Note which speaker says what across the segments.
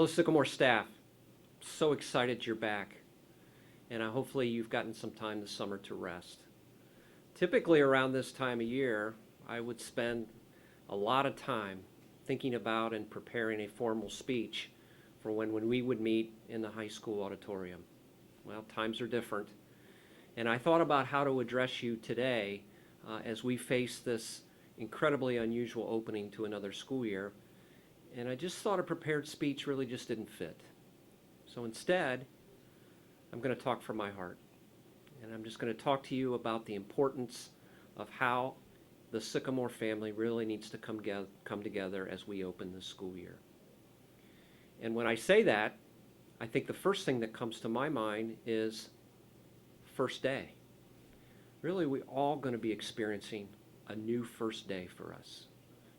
Speaker 1: Sycamore staff, so excited you're back, and hopefully you've gotten some time this summer to rest. Typically around this time of year, I would spend a lot of time thinking about and preparing a formal speech for when we would meet in the high school auditorium. Well, times are different, and I thought about how to address you today as we face this incredibly unusual opening to another school year. And I just thought a prepared speech really just didn't fit. So instead, I'm going to talk from my heart. And I'm just going to talk to you about the importance of how the Sycamore family really needs to come together as we open this school year. And when I say that, I think the first thing that comes to my mind is first day. Really, we're all going to be experiencing a new first day for us.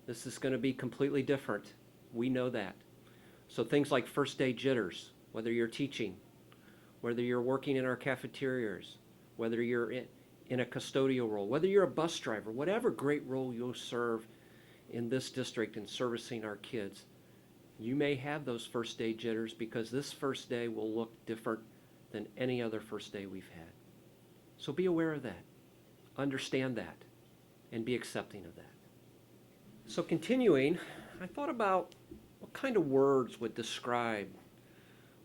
Speaker 1: This is going to be completely different. We know that. So things like first day jitters, whether you're teaching, whether you're working in our cafeterias, whether you're in a custodial role, whether you're a bus driver, whatever great role you'll serve in this district in servicing our kids, you may have those first day jitters because this first day will look different than any other first day we've had. So be aware of that, understand that, and be accepting of that. So continuing, I thought about what kind of words would describe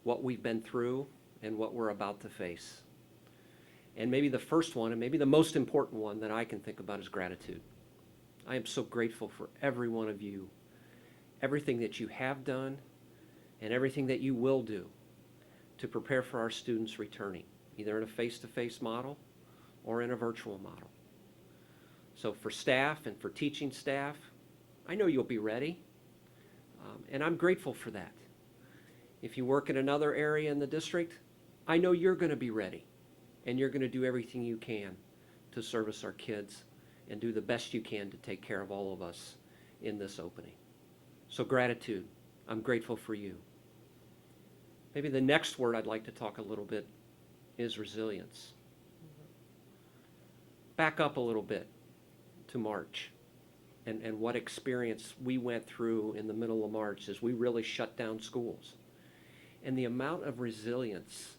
Speaker 1: what we've been through and what we're about to face. And maybe the first one, and maybe the most important one that I can think about, is gratitude. I am so grateful for every one of you, everything that you have done, and everything that you will do to prepare for our students returning, either in a face-to-face model or in a virtual model. So for staff and for teaching staff, I know you'll be ready. And I'm grateful for that. If you work in another area in the district, I know you're going to be ready, and you're going to do everything you can to service our kids and do the best you can to take care of all of us in this opening. So gratitude, I'm grateful for you. Maybe the next word I'd like to talk a little bit is resilience. Back up a little bit to March. And what experience we went through in the middle of March as we really shut down schools. And the amount of resilience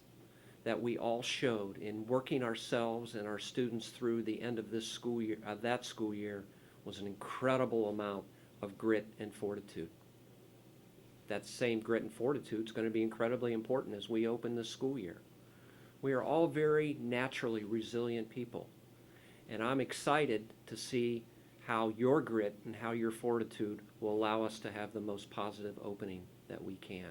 Speaker 1: that we all showed in working ourselves and our students through the end of this school year, that school year, was an incredible amount of grit and fortitude. That same grit and fortitude is going to be incredibly important as we open this school year. We are all very naturally resilient people. And I'm excited to see how your grit and how your fortitude will allow us to have the most positive opening that we can.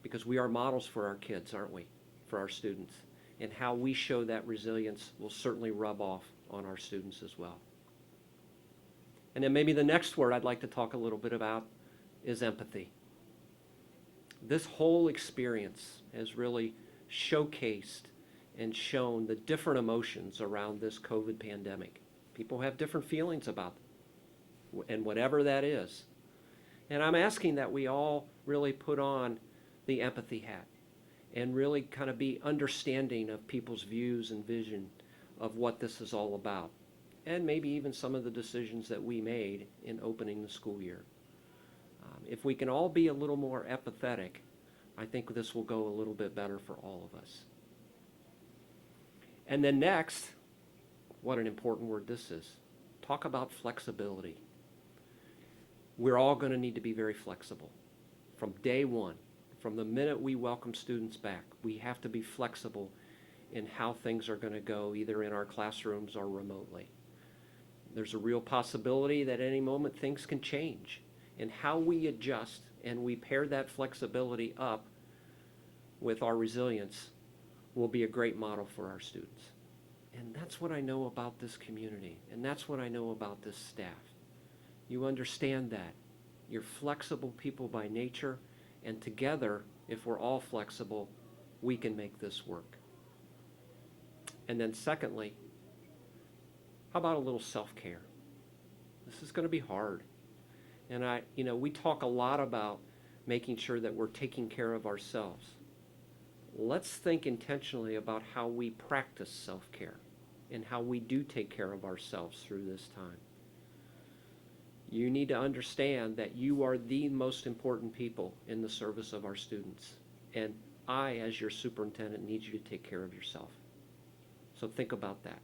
Speaker 1: Because we are models for our kids, aren't we? For our students. And how we show that resilience will certainly rub off on our students as well. And then maybe the next word I'd like to talk a little bit about is empathy. This whole experience has really showcased and shown the different emotions around this COVID pandemic. People have different feelings about it, and whatever that is. And I'm asking that we all really put on the empathy hat and really kind of be understanding of people's views and vision of what this is all about, and maybe even some of the decisions that we made in opening the school year. If we can all be a little more empathetic, I think this will go a little bit better for all of us. And then next, what an important word this is. Talk about flexibility. We're all going to need to be very flexible. From day one, from the minute we welcome students back, we have to be flexible in how things are going to go, either in our classrooms or remotely. There's a real possibility that at any moment things can change. And how we adjust and we pair that flexibility up with our resilience will be a great model for our students. And that's what I know about this community, and that's what I know about this staff. You understand that. You're flexible people by nature, and together, if we're all flexible, we can make this work. And then secondly, how about a little self-care? This is going to be hard. And we talk a lot about making sure that we're taking care of ourselves. Let's think intentionally about how we practice self-care and how we do take care of ourselves through this time. You need to understand that you are the most important people in the service of our students. And I, as your superintendent, need you to take care of yourself. So think about that.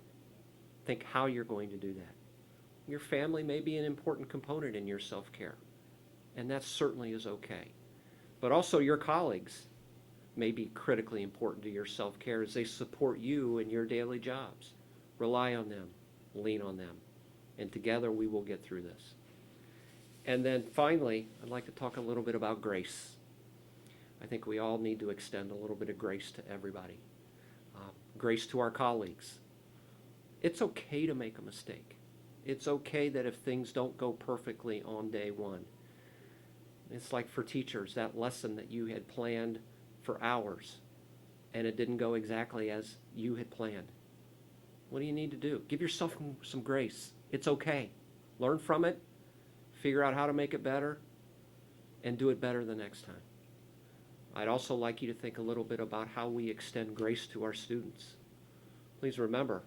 Speaker 1: Think how you're going to do that. Your family may be an important component in your self-care, and that certainly is okay. But also your colleagues may be critically important to your self-care as they support you in your daily jobs. Rely on them, lean on them, and together we will get through this. And then finally, I'd like to talk a little bit about grace. I think we all need to extend a little bit of grace to everybody. Grace to our colleagues. It's okay to make a mistake. It's okay that if things don't go perfectly on day one. It's like for teachers, that lesson that you had planned for hours and it didn't go exactly as you had planned. What do you need to do? Give yourself some grace. It's okay. Learn from it, figure out how to make it better, and do it better the next time. I'd also like you to think a little bit about how we extend grace to our students. Please remember,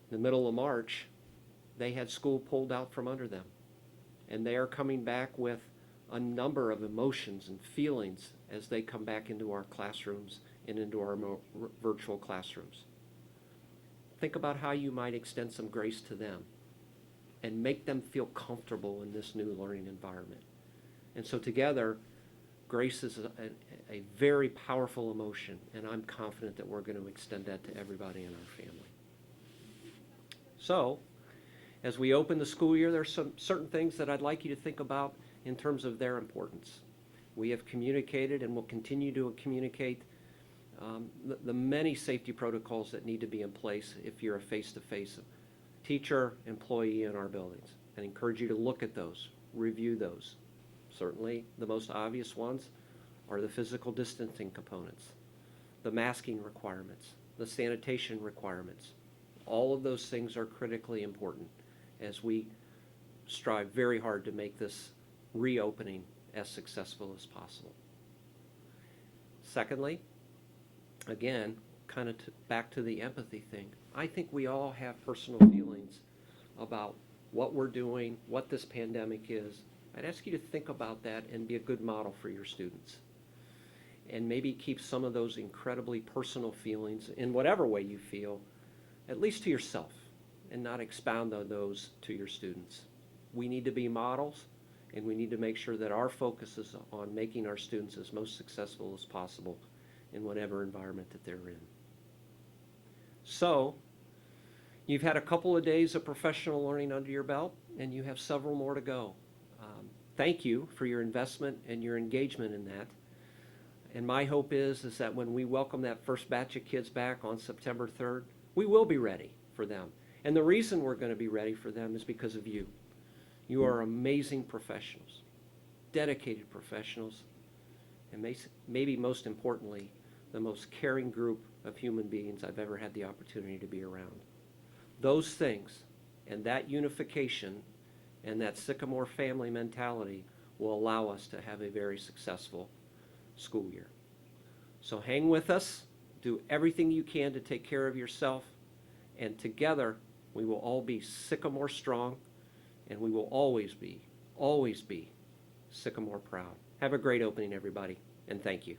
Speaker 1: in the middle of March, they had school pulled out from under them, and they are coming back with a number of emotions and feelings as they come back into our classrooms and into our virtual classrooms. Think about how you might extend some grace to them and make them feel comfortable in this new learning environment. And so together, grace is a very powerful emotion, and I'm confident that we're going to extend that to everybody in our family. So, as we open the school year, there's some certain things that I'd like you to think about in terms of their importance. We have communicated and will continue to communicate the many safety protocols that need to be in place if you're a face-to-face teacher, employee in our buildings. I encourage you to look at those, review those. Certainly, the most obvious ones are the physical distancing components, the masking requirements, the sanitation requirements. All of those things are critically important as we strive very hard to make this reopening as successful as possible. Secondly, again, kind of back to the empathy thing, I think we all have personal feelings about what we're doing, what this pandemic is. I'd ask you to think about that and be a good model for your students. And maybe keep some of those incredibly personal feelings in whatever way you feel, at least to yourself, and not expound on those to your students. We need to be models, and we need to make sure that our focus is on making our students as most successful as possible in whatever environment that they're in. So, you've had a couple of days of professional learning under your belt, and you have several more to go. Thank you for your investment and your engagement in that. And my hope is that when we welcome that first batch of kids back on September 3rd, we will be ready for them. And the reason we're going to be ready for them is because of you. You are amazing professionals, dedicated professionals, and maybe most importantly, the most caring group of human beings I've ever had the opportunity to be around. Those things and that unification and that Sycamore family mentality will allow us to have a very successful school year. So hang with us, do everything you can to take care of yourself, and together we will all be Sycamore strong, and we will always be Sycamore proud. Have a great opening, everybody, and thank you.